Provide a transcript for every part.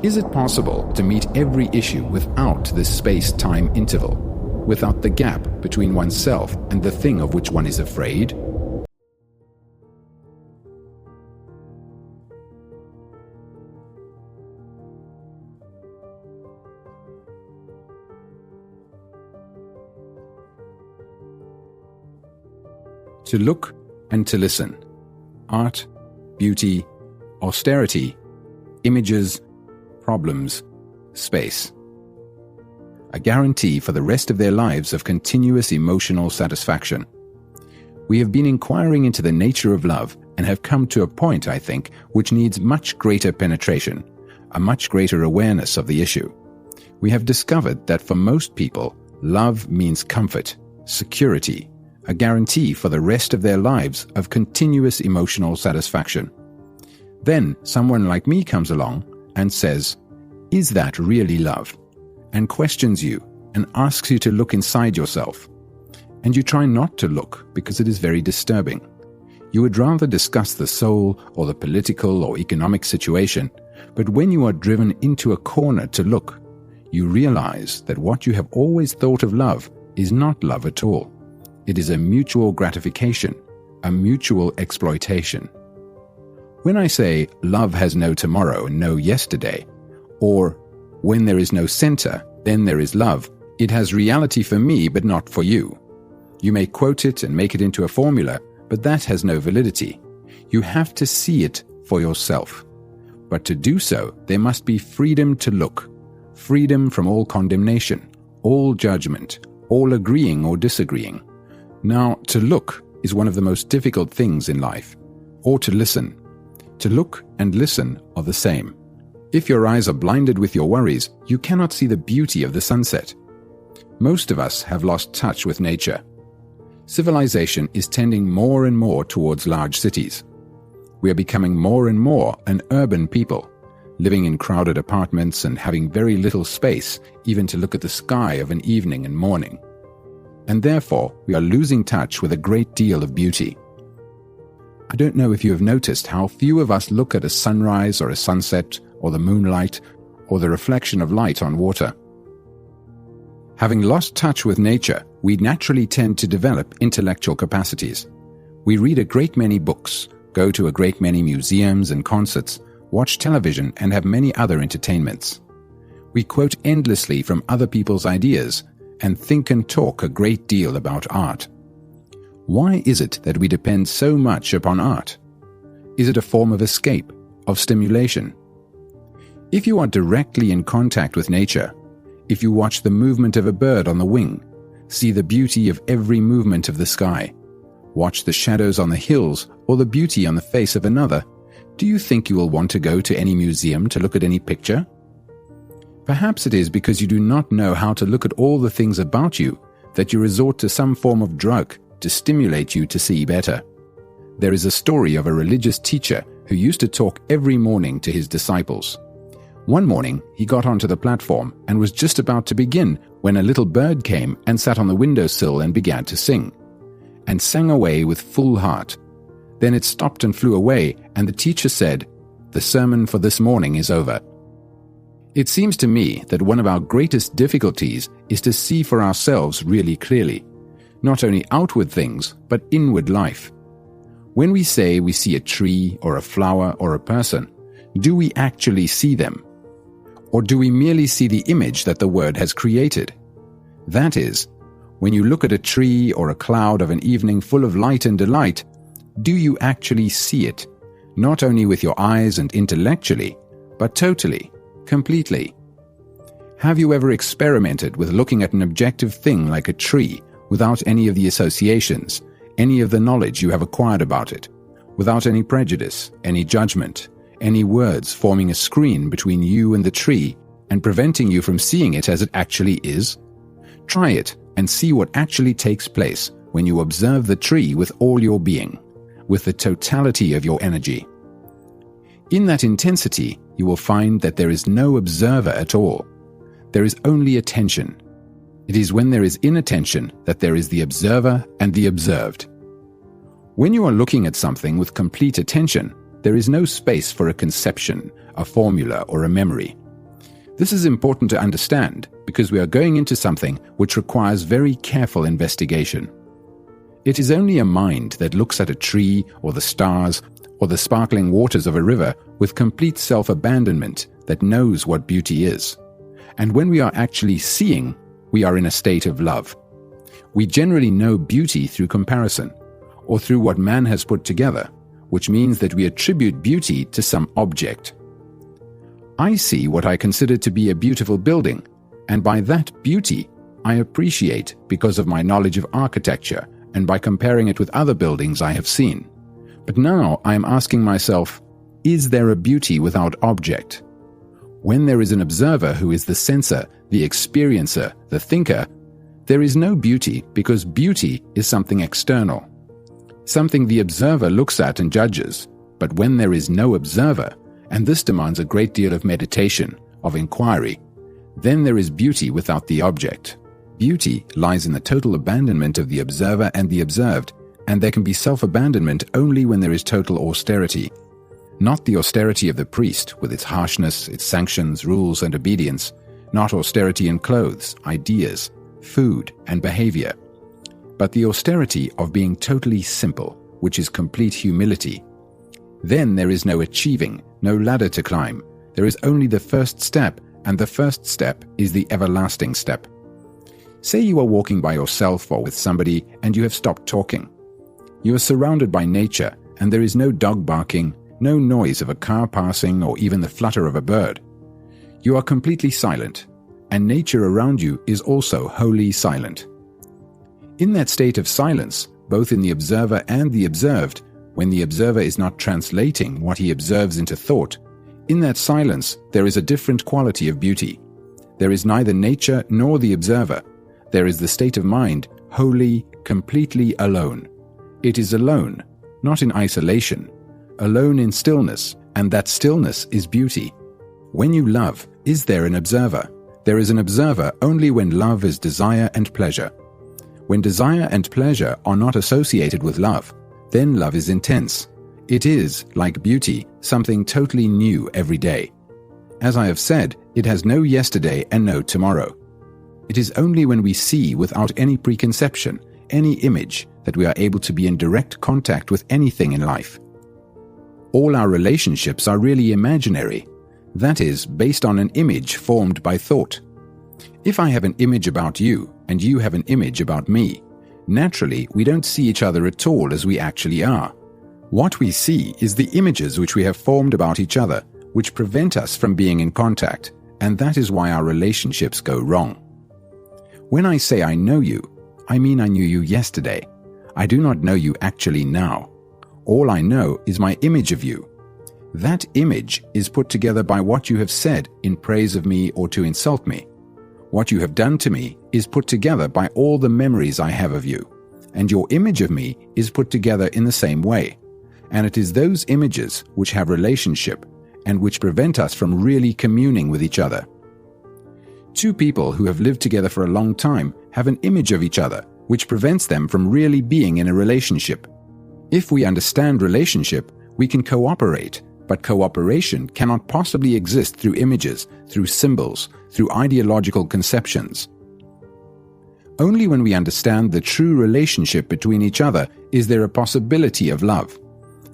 Is it possible to meet every issue without this space-time interval, without the gap between oneself and the thing of which one is afraid? To look and to listen. Art, beauty, austerity, images, problems, space. A guarantee for the rest of their lives of continuous emotional satisfaction. We have been inquiring into the nature of love and have come to a point, I think, which needs much greater penetration, a much greater awareness of the issue. We have discovered that for most people, love means comfort, security, a guarantee for the rest of their lives of continuous emotional satisfaction. Then someone like me comes along and says, "Is that really love?" and questions you and asks you to look inside yourself. And you try not to look because it is very disturbing. You would rather discuss the soul or the political or economic situation, but when you are driven into a corner to look, you realize that what you have always thought of love is not love at all. It is a mutual gratification, a mutual exploitation. When I say love has no tomorrow and no yesterday, or when there is no center, then there is love, it has reality for me but not for you. You may quote it and make it into a formula, but that has no validity. You have to see it for yourself. But to do so, there must be freedom to look, freedom from all condemnation, all judgment, all agreeing or disagreeing. Now, to look is one of the most difficult things in life, or to listen. To look and listen are the same. If your eyes are blinded with your worries, you cannot see the beauty of the sunset. Most of us have lost touch with nature. Civilization is tending more and more towards large cities. We are becoming more and more an urban people, living in crowded apartments and having very little space even to look at the sky of an evening and morning. And therefore, we are losing touch with a great deal of beauty. I don't know if you have noticed how few of us look at a sunrise or a sunset or the moonlight or the reflection of light on water. Having lost touch with nature, we naturally tend to develop intellectual capacities. We read a great many books, go to a great many museums and concerts, watch television and have many other entertainments. We quote endlessly from other people's ideas and think and talk a great deal about art. Why is it that we depend so much upon art? Is it a form of escape, of stimulation? If you are directly in contact with nature, if you watch the movement of a bird on the wing, see the beauty of every movement of the sky, watch the shadows on the hills or the beauty on the face of another, do you think you will want to go to any museum to look at any picture? Perhaps it is because you do not know how to look at all the things about you that you resort to some form of drug to stimulate you to see better. There is a story of a religious teacher who used to talk every morning to his disciples. One morning, he got onto the platform and was just about to begin when a little bird came and sat on the windowsill and began to sing, and sang away with full heart. Then it stopped and flew away, and the teacher said, "The sermon for this morning is over." It seems to me that one of our greatest difficulties is to see for ourselves really clearly, not only outward things, but inward life. When we say we see a tree or a flower or a person, do we actually see them? Or do we merely see the image that the word has created? That is, when you look at a tree or a cloud of an evening full of light and delight, do you actually see it, not only with your eyes and intellectually, but totally, completely? Have you ever experimented with looking at an objective thing like a tree without any of the associations, any of the knowledge you have acquired about it, without any prejudice, any judgment, any words forming a screen between you and the tree and preventing you from seeing it as it actually is? Try it and see what actually takes place when you observe the tree with all your being, with the totality of your energy. In that intensity, you will find that there is no observer at all. There is only attention. It is when there is inattention that there is the observer and the observed. When you are looking at something with complete attention, there is no space for a conception, a formula, or a memory. This is important to understand because we are going into something which requires very careful investigation. It is only a mind that looks at a tree or the stars or the sparkling waters of a river with complete self-abandonment that knows what beauty is. And when we are actually seeing, we are in a state of love. We generally know beauty through comparison, or through what man has put together, which means that we attribute beauty to some object. I see what I consider to be a beautiful building, and by that beauty, I appreciate because of my knowledge of architecture and by comparing it with other buildings I have seen. But now I am asking myself, is there a beauty without object? When there is an observer who is the sensor, the experiencer, the thinker, there is no beauty because beauty is something external, something the observer looks at and judges. But when there is no observer, and this demands a great deal of meditation, of inquiry, then there is beauty without the object. Beauty lies in the total abandonment of the observer and the observed, and there can be self-abandonment only when there is total austerity. Not the austerity of the priest, with its harshness, its sanctions, rules, and obedience. Not austerity in clothes, ideas, food, and behavior. But the austerity of being totally simple, which is complete humility. Then there is no achieving, no ladder to climb. There is only the first step, and the first step is the everlasting step. Say you are walking by yourself or with somebody and you have stopped talking. You are surrounded by nature, and there is no dog barking, no noise of a car passing, or even the flutter of a bird. You are completely silent, and nature around you is also wholly silent. In that state of silence, both in the observer and the observed, when the observer is not translating what he observes into thought, in that silence there is a different quality of beauty. There is neither nature nor the observer. There is the state of mind, wholly, completely alone. It is alone, not in isolation, alone in stillness, and that stillness is beauty. When you love, is there an observer? There is an observer only when love is desire and pleasure. When desire and pleasure are not associated with love, then love is intense. It is, like beauty, something totally new every day. As I have said, it has no yesterday and no tomorrow. It is only when we see without any preconception, any image, that we are able to be in direct contact with anything in life. All our relationships are really imaginary, that is, based on an image formed by thought. If I have an image about you, and you have an image about me, naturally we don't see each other at all as we actually are. What we see is the images which we have formed about each other, which prevent us from being in contact, and that is why our relationships go wrong. When I say I know you, I mean I knew you yesterday. I do not know you actually now. All I know is my image of you. That image is put together by what you have said in praise of me or to insult me. What you have done to me is put together by all the memories I have of you, and your image of me is put together in the same way. And it is those images which have relationship and which prevent us from really communing with each other. Two people who have lived together for a long time have an image of each other which prevents them from really being in a relationship. If we understand relationship, we can cooperate, but cooperation cannot possibly exist through images, through symbols, through ideological conceptions. Only when we understand the true relationship between each other is there a possibility of love.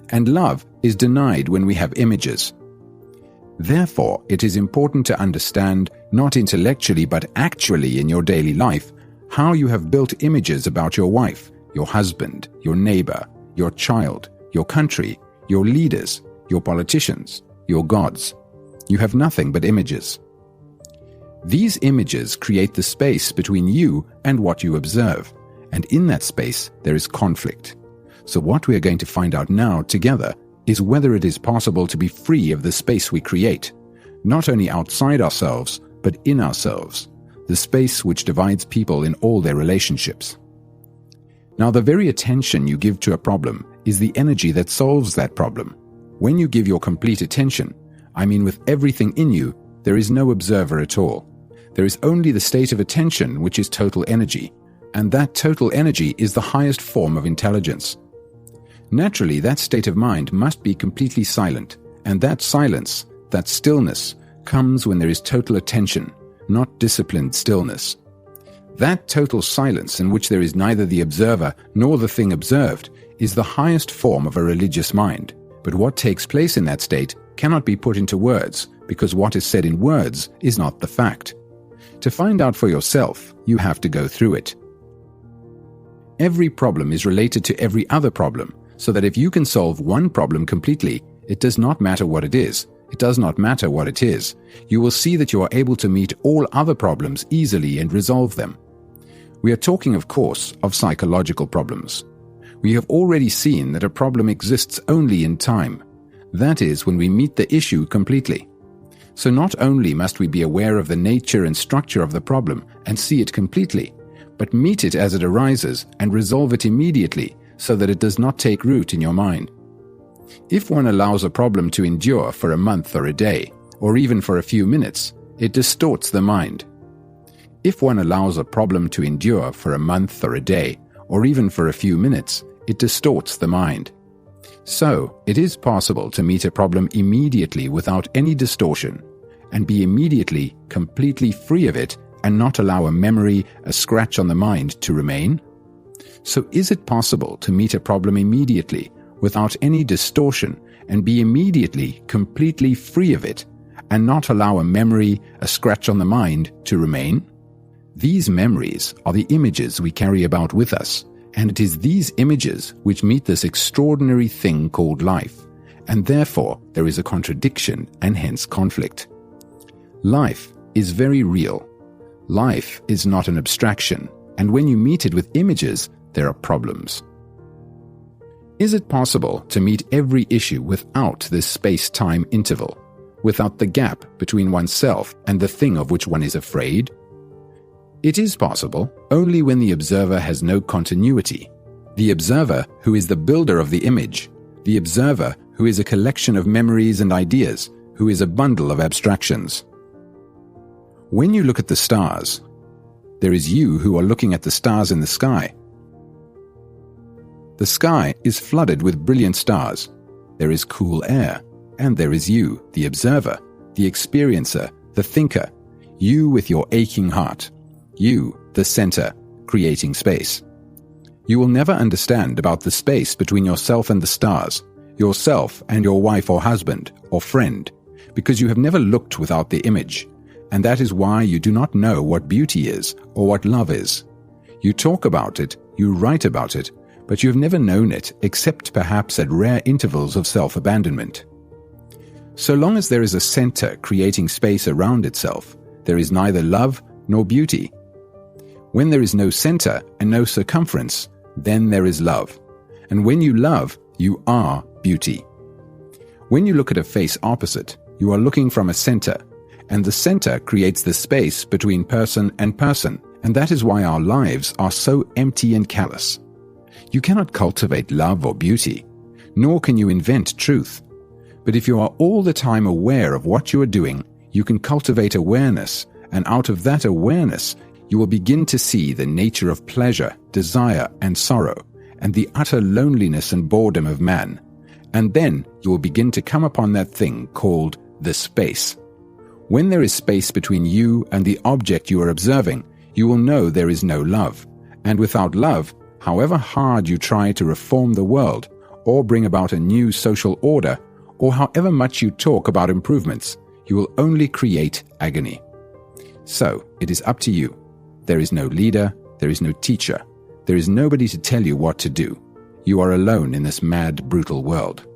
And love is denied when we have images. Therefore, it is important to understand, not intellectually but actually in your daily life, how you have built images about your wife, your husband, your neighbor, your child, your country, your leaders, your politicians, your gods. You have nothing but images. These images create the space between you and what you observe, and in that space there is conflict. So what we are going to find out now together is whether it is possible to be free of the space we create, not only outside ourselves, but in ourselves, the space which divides people in all their relationships. Now, the very attention you give to a problem is the energy that solves that problem. When you give your complete attention, I mean with everything in you, there is no observer at all. There is only the state of attention, which is total energy, and that total energy is the highest form of intelligence. Naturally, that state of mind must be completely silent, and that silence, that stillness, comes when there is total attention, not disciplined stillness. That total silence in which there is neither the observer nor the thing observed is the highest form of a religious mind. But what takes place in that state cannot be put into words, because what is said in words is not the fact. To find out for yourself, you have to go through it. Every problem is related to every other problem, so that if you can solve one problem completely, it does not matter what it is. It does not matter what it is. You will see that you are able to meet all other problems easily and resolve them. We are talking, of course, of psychological problems. We have already seen that a problem exists only in time. That is, when we meet the issue completely. So not only must we be aware of the nature and structure of the problem and see it completely, but meet it as it arises and resolve it immediately so that it does not take root in your mind. If one allows a problem to endure for a month or a day, or even for a few minutes, it distorts the mind. If one allows a problem to endure for a month or a day, or even for a few minutes, it distorts the mind. So, it is possible to meet a problem immediately without any distortion, and be immediately completely free of it and not allow a memory, a scratch on the mind to remain? So is it possible to meet a problem immediately without any distortion and be immediately completely free of it and not allow a memory, a scratch on the mind to remain? These memories are the images we carry about with us, and it is these images which meet this extraordinary thing called life, and therefore there is a contradiction and hence conflict. Life is very real. Life is not an abstraction, and when you meet it with images, there are problems. Is it possible to meet every issue without this space-time interval, without the gap between oneself and the thing of which one is afraid? It is possible only when the observer has no continuity, the observer who is the builder of the image, the observer who is a collection of memories and ideas, who is a bundle of abstractions. When you look at the stars, there is you who are looking at the stars in the sky. The sky is flooded with brilliant stars. There is cool air, and there is you, the observer, the experiencer, the thinker, you with your aching heart, you, the center, creating space. You will never understand about the space between yourself and the stars, yourself and your wife or husband or friend, because you have never looked without the image, and that is why you do not know what beauty is or what love is. You talk about it, you write about it, but you have never known it except perhaps at rare intervals of self-abandonment. So long as there is a center creating space around itself, there is neither love nor beauty. When there is no center and no circumference, then there is love. And when you love, you are beauty. When you look at a face opposite, you are looking from a center, and the center creates the space between person, and that is why our lives are so empty and callous. You cannot cultivate love or beauty, nor can you invent truth. But if you are all the time aware of what you are doing, you can cultivate awareness, and out of that awareness, you will begin to see the nature of pleasure, desire, and sorrow, and the utter loneliness and boredom of man. And then you will begin to come upon that thing called the space. When there is space between you and the object you are observing, you will know there is no love. And without love, however hard you try to reform the world, or bring about a new social order, or however much you talk about improvements, you will only create agony. So, it is up to you. There is no leader, there is no teacher, there is nobody to tell you what to do. You are alone in this mad, brutal world.